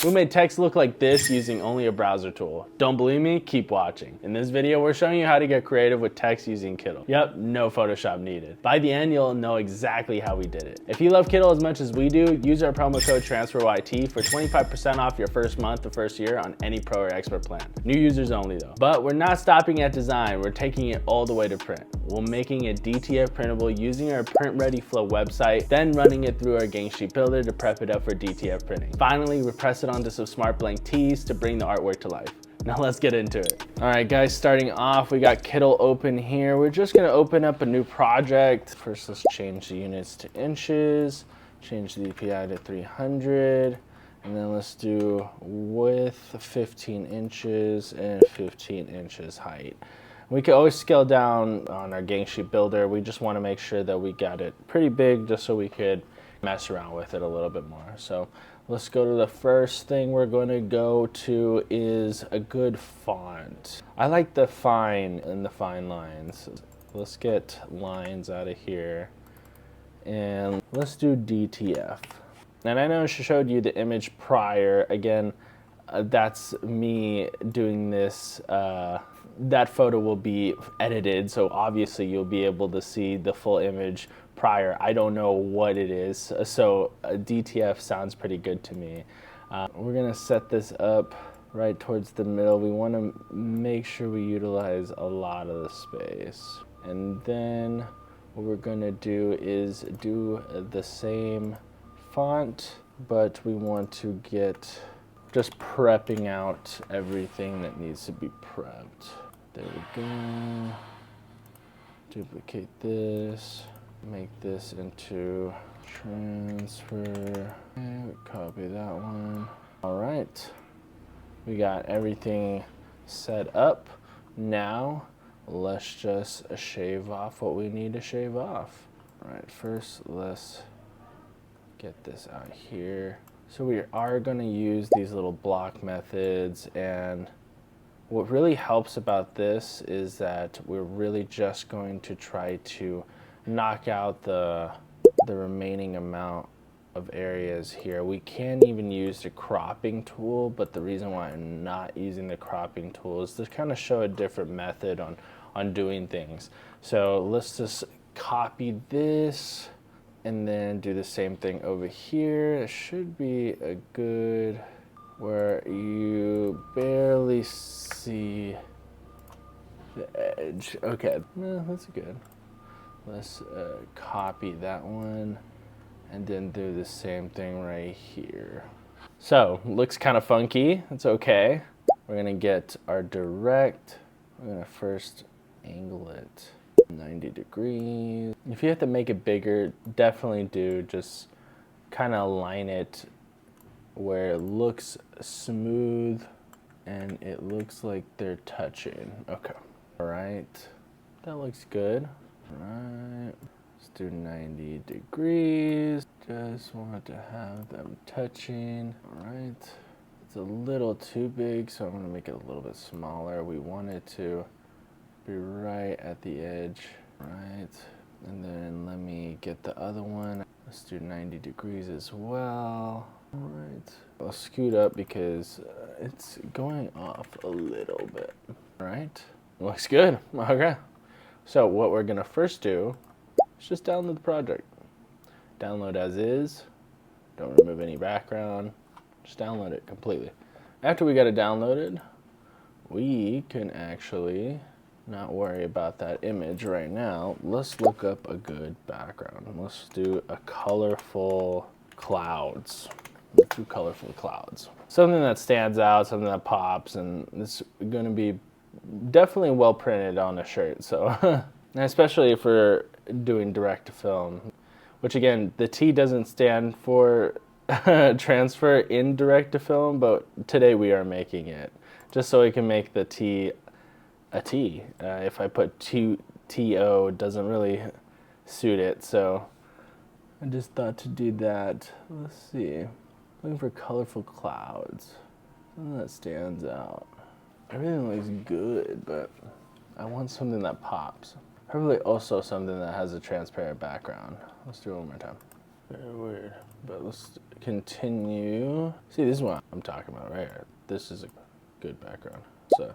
We made text look like this using only a browser tool. Don't believe me? Keep watching. In this video, we're showing you how to get creative with text using Kittl. Yep, no Photoshop needed. By the end, you'll know exactly how we did it. If you love Kittl as much as we do, use our promo code TRANSFERYT for 25% off your first month or first year on any Pro or Expert plan. New users only though. But we're not stopping at design, we're taking it all the way to print. We're making it DTF printable using our Print Ready Flow website, then running it through our gang sheet builder to prep it up for DTF printing. Finally, we press it onto some smart blank tees to bring the artwork to life. Now let's get into it. All right guys, starting off, we got Kittl open here. We're just gonna open up a new project. First, let's change the units to inches, change the DPI to 300, and then let's do width 15 inches and 15 inches height. We can always scale down on our gang sheet builder. We just wanna make sure that we got it pretty big just so we could mess around with it a little bit more. So let's go to the first thing we're going to go to is a good font. I like the fine and the fine lines. Let's get lines out of here and let's do DTF. And I know I showed you the image prior. Again, that's me doing this. That photo will be edited, so obviously you'll be able to see the full image prior. I don't know what it is, so DTF sounds pretty good to me. We're gonna set this up right towards the middle. We wanna make sure we utilize a lot of the space. And then what we're gonna do is do the same font, but we want to get just prepping out everything that needs to be prepped. There we go. Duplicate this. Make this into transfer. And copy that one. All right. We got everything set up. Now, let's just shave off what we need to shave off. All right, first let's get this out here. So we are going to use these little block methods, and what really helps about this is that we're really just going to try to knock out the remaining amount of areas here. We can even use the cropping tool, but the reason why I'm not using the cropping tool is to kind of show a different method on doing things. So let's just copy this and then do the same thing over here. It should be a good, where you barely see the edge. Okay, no, that's good. Let's copy that one and then do the same thing right here. So, looks kind of funky, it's okay. We're gonna get our direct, we're gonna first angle it 90 degrees. If you have to make it bigger, definitely do. Just kind of align it where it looks smooth and it looks like they're touching. Okay. All right. That looks good. All right. Let's do 90 degrees. Just want to have them touching. All right. It's a little too big, so I'm going to make it a little bit smaller. We want it to be right at the edge, right? And then let me get the other one. Let's do 90 degrees as well. All right, I'll scoot up because it's going off a little bit. All right, looks good. Okay, so what we're gonna first do is just download the project. Download as is. Don't remove any background. Just download it completely. After we got it downloaded, we can actually not worry about that image right now. Let's look up a good background. Let's do a colorful clouds. Let's do colorful clouds. Something that stands out, something that pops, and it's going to be definitely well printed on a shirt. So, and especially if we're doing direct to film, which again, the T doesn't stand for transfer in direct to film, but today we are making it just so we can make the T a T. If I put TO, it doesn't really suit it, so I just thought to do that. Let's see. Looking for colorful clouds. Something that stands out. Everything looks good, but I want something that pops. Probably also something that has a transparent background. Let's do it one more time. Very weird, but let's continue. See, this is what I'm talking about right here. This is a good background. So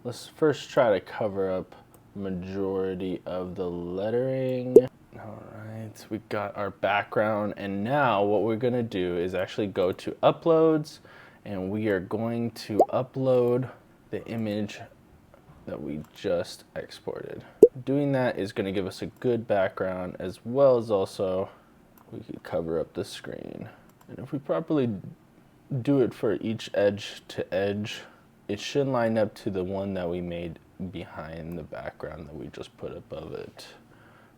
let's first try to cover up majority of the lettering. All right, we got our background, and now what we're gonna do is actually go to uploads, and we are going to upload the image that we just exported. Doing that is gonna give us a good background, as well as also we could cover up the screen. And if we properly do it for each edge to edge, it should line up to the one that we made behind the background that we just put above it.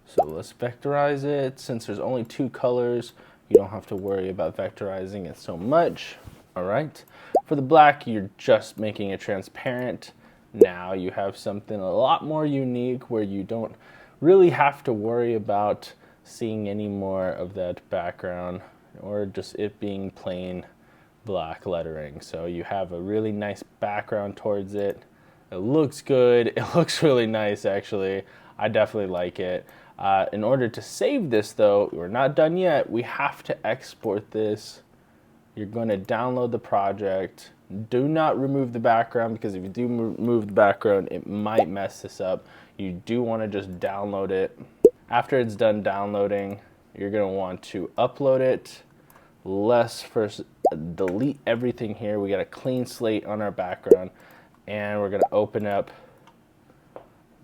So let's vectorize it. Since there's only 2 colors, you don't have to worry about vectorizing it so much. All right, for the black, you're just making it transparent. Now you have something a lot more unique where you don't really have to worry about seeing any more of that background or just it being plain black lettering. So you have a really nice background towards it. It looks good. It looks really nice, actually. I definitely like it. In order to save this, though, we're not done yet. We have to export this. You're going to download the project. Do not remove the background, because if you do remove the background, it might mess this up. You do want to just download it. After it's done downloading, you're going to want to upload it. Let's first delete everything here. We got a clean slate on our background, and we're going to open up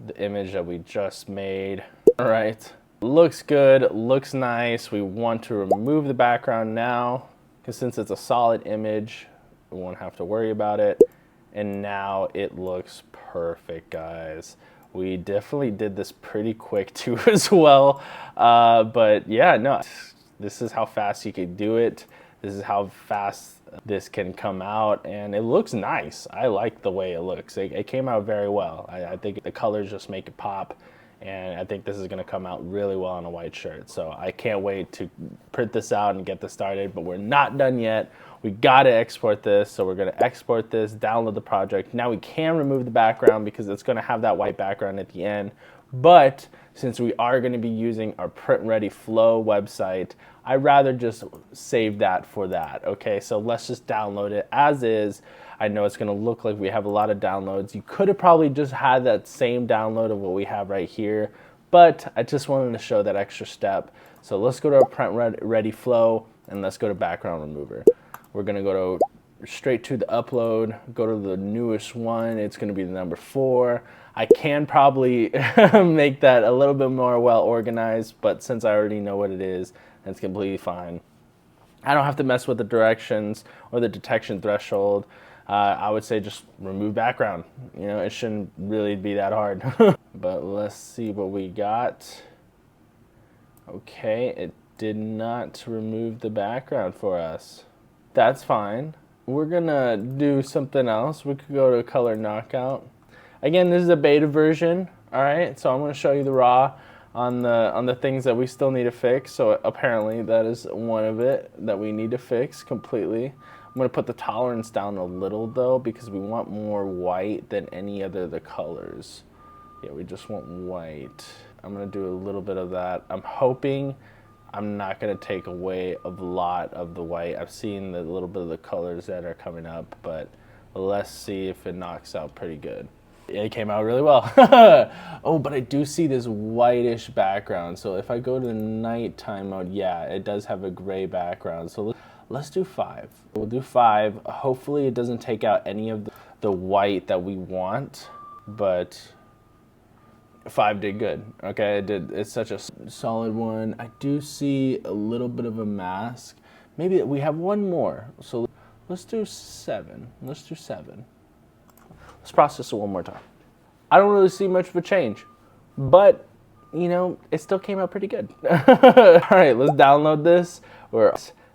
the image that we just made. All right, looks good, looks nice. We want to remove the background now, because since it's a solid image, we won't have to worry about it. And now it looks perfect, guys. We definitely did this pretty quick too as well. But yeah, no, this is how fast you can do it. This is how fast this can come out, and it looks nice. I like the way it looks. It came out very well. I think the colors just make it pop, and I think this is gonna come out really well on a white shirt. So I can't wait to print this out and get this started, but we're not done yet. We gotta export this, so we're gonna export this, download the project. Now we can remove the background because it's gonna have that white background at the end. But since we are gonna be using our Print Ready Flow website, I'd rather just save that for that, okay? So let's just download it as is. I know it's gonna look like we have a lot of downloads. You could have probably just had that same download of what we have right here, but I just wanted to show that extra step. So let's go to our Print Ready Flow, and let's go to Background Remover. We're gonna go to straight to the upload, go to the newest one. It's gonna be the number 4. I can probably make that a little bit more well organized, but since I already know what it is, that's completely fine. I don't have to mess with the directions or the detection threshold. I would say just remove background. You know, it shouldn't really be that hard. But let's see what we got. Okay, it did not remove the background for us. That's fine. We're gonna do something else. We could go to color knockout. Again, this is a beta version, all right? So I'm gonna show you the raw on the things that we still need to fix. So apparently that is one of it that we need to fix completely. I'm gonna put the tolerance down a little though, because we want more white than any other of the colors. Yeah, we just want white. I'm gonna do a little bit of that. I'm hoping I'm not gonna take away a lot of the white. I've seen the little bit of the colors that are coming up, but let's see if it knocks out pretty good. It came out really well. Oh, but I do see this whitish background. So if I go to the nighttime mode, yeah, it does have a gray background. So let's do 5. We'll do 5. Hopefully it doesn't take out any of the white that we want, but 5 did good. Okay, it's such a solid one. I do see a little bit of a mask. Maybe we have one more. So let's do 7. Let's do 7. Let's process it one more time. I don't really see much of a change, but you know, it still came out pretty good. All right, let's download this.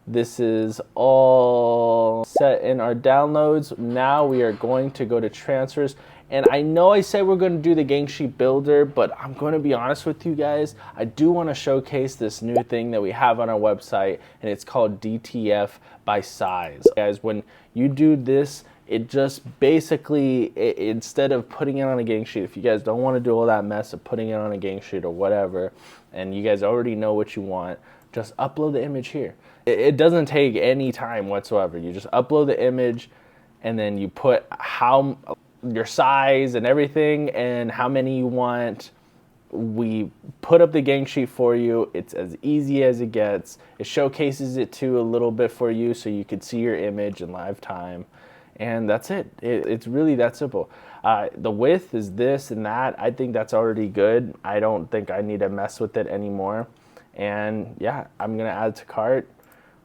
This is all set in our downloads. Now we are going to go to transfers. And I know I said we're going to do the gang sheet builder, but I'm going to be honest with you guys. I do want to showcase this new thing that we have on our website, and it's called DTF by size. Guys, when you do this, it just basically, instead of putting it on a gang sheet, if you guys don't want to do all that mess of putting it on a gang sheet or whatever, and you guys already know what you want, just upload the image here. It doesn't take any time whatsoever. You just upload the image, and then you put your size and everything and how many you want. We put up the gang sheet for you. It's as easy as it gets. It showcases it too a little bit for you so you could see your image in live time. And that's it. It's really that simple. The width is this and that. I think that's already good. I don't think I need to mess with it anymore. And yeah, I'm gonna add to cart.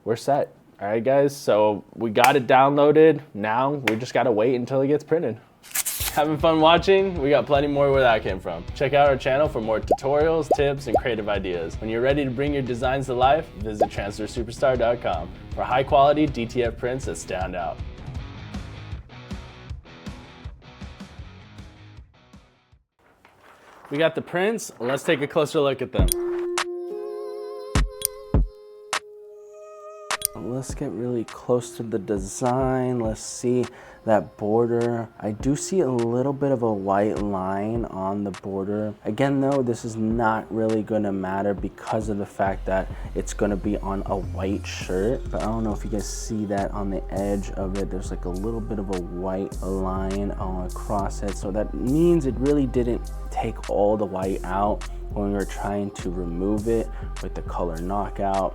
We're set. All right, guys, so we got it downloaded. Now we just gotta wait until it gets printed. Having fun watching? We got plenty more where that came from. Check out our channel for more tutorials, tips, and creative ideas. When you're ready to bring your designs to life, visit transfersuperstar.com for high quality DTF prints that stand out. We got the prints. Let's take a closer look at them. Let's get really close to the design. Let's see that border. I do see a little bit of a white line on the border. Again though, this is not really gonna matter because of the fact that it's gonna be on a white shirt. But I don't know if you guys see that on the edge of it. There's like a little bit of a white line across it. So that means it really didn't take all the white out when we were trying to remove it with the color knockout,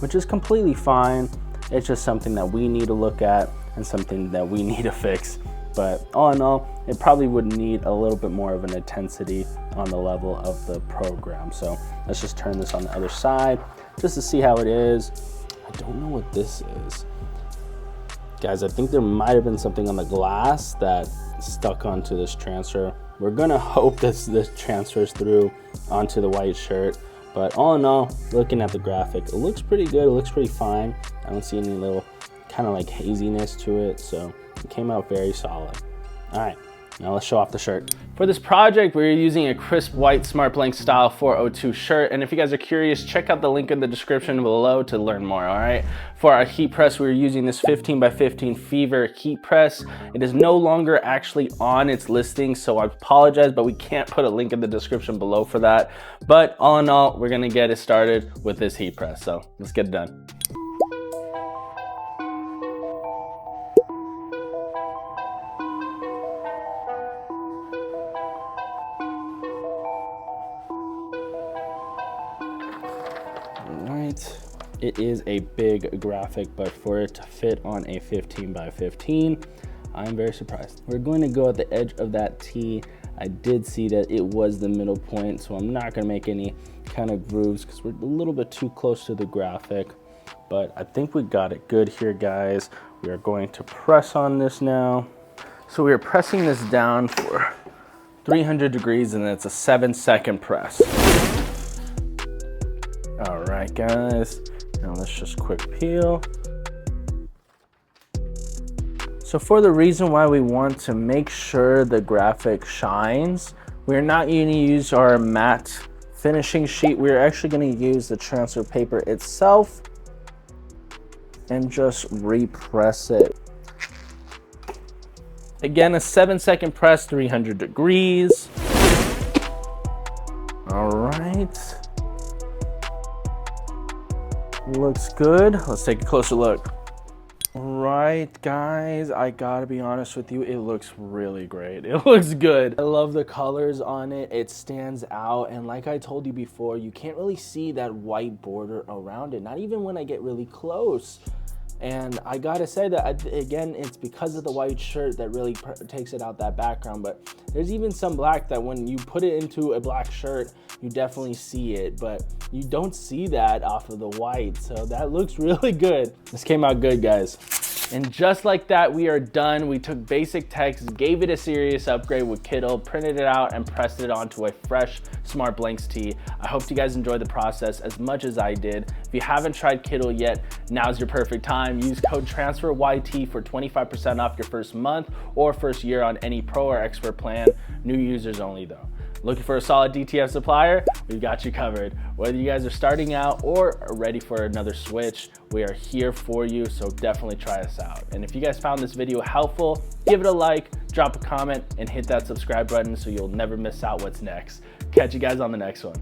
which is completely fine. It's just something that we need to look at and something that we need to fix. But all in all, it probably would need a little bit more of an intensity on the level of the program. So let's just turn this on the other side just to see how it is. I don't know what this is. Guys, I think there might have been something on the glass that stuck onto this transfer. We're gonna hope this transfers through onto the white shirt. But all in all, looking at the graphic, it looks pretty good. It looks pretty fine. I don't see any little kind of like haziness to it. So it came out very solid. All right, now let's show off the shirt. For this project, we're using a crisp white Smart Blank Style 402 shirt. And if you guys are curious, check out the link in the description below to learn more, all right? For our heat press, we're using this 15x15 Fever heat press. It is no longer actually on its listing, so I apologize, but we can't put a link in the description below for that. But all in all, we're gonna get it started with this heat press. So let's get it done. It is a big graphic, but for it to fit on a 15x15, I'm very surprised. We're going to go at the edge of that T. I did see that it was the middle point, so I'm not gonna make any kind of grooves because we're a little bit too close to the graphic, but I think we got it good here, guys. We are going to press on this now. So we are pressing this down for 300 degrees and it's a 7-second press. All right, guys. Now let's just quick peel. So for the reason why we want to make sure the graphic shines, we're not going to use our matte finishing sheet. We're actually going to use the transfer paper itself and just repress it. Again, a 7-second press, 300 degrees. All right. Looks good. Let's take a closer look. Right, guys, I gotta be honest with you, it looks really great. It looks good. I love the colors on it. It stands out, and like I told you before, you can't really see that white border around it, not even when I get really close. And I gotta say that, again, it's because of the white shirt that really takes it out that background. But there's even some black that when you put it into a black shirt, you definitely see it. But you don't see that off of the white. So that looks really good. This came out good, guys. And just like that, we are done. We took basic text, gave it a serious upgrade with Kittle, printed it out, and pressed it onto a fresh Smart Blanks tee. I hope you guys enjoyed the process as much as I did. If you haven't tried Kittle yet, now's your perfect time. Use code TRANSFERYT for 25% off your first month or first year on any Pro or Expert plan. New users only though. Looking for a solid DTF supplier? We've got you covered. Whether you guys are starting out or are ready for another switch, we are here for you, so definitely try us out. And if you guys found this video helpful, give it a like, drop a comment, and hit that subscribe button so you'll never miss out what's next. Catch you guys on the next one.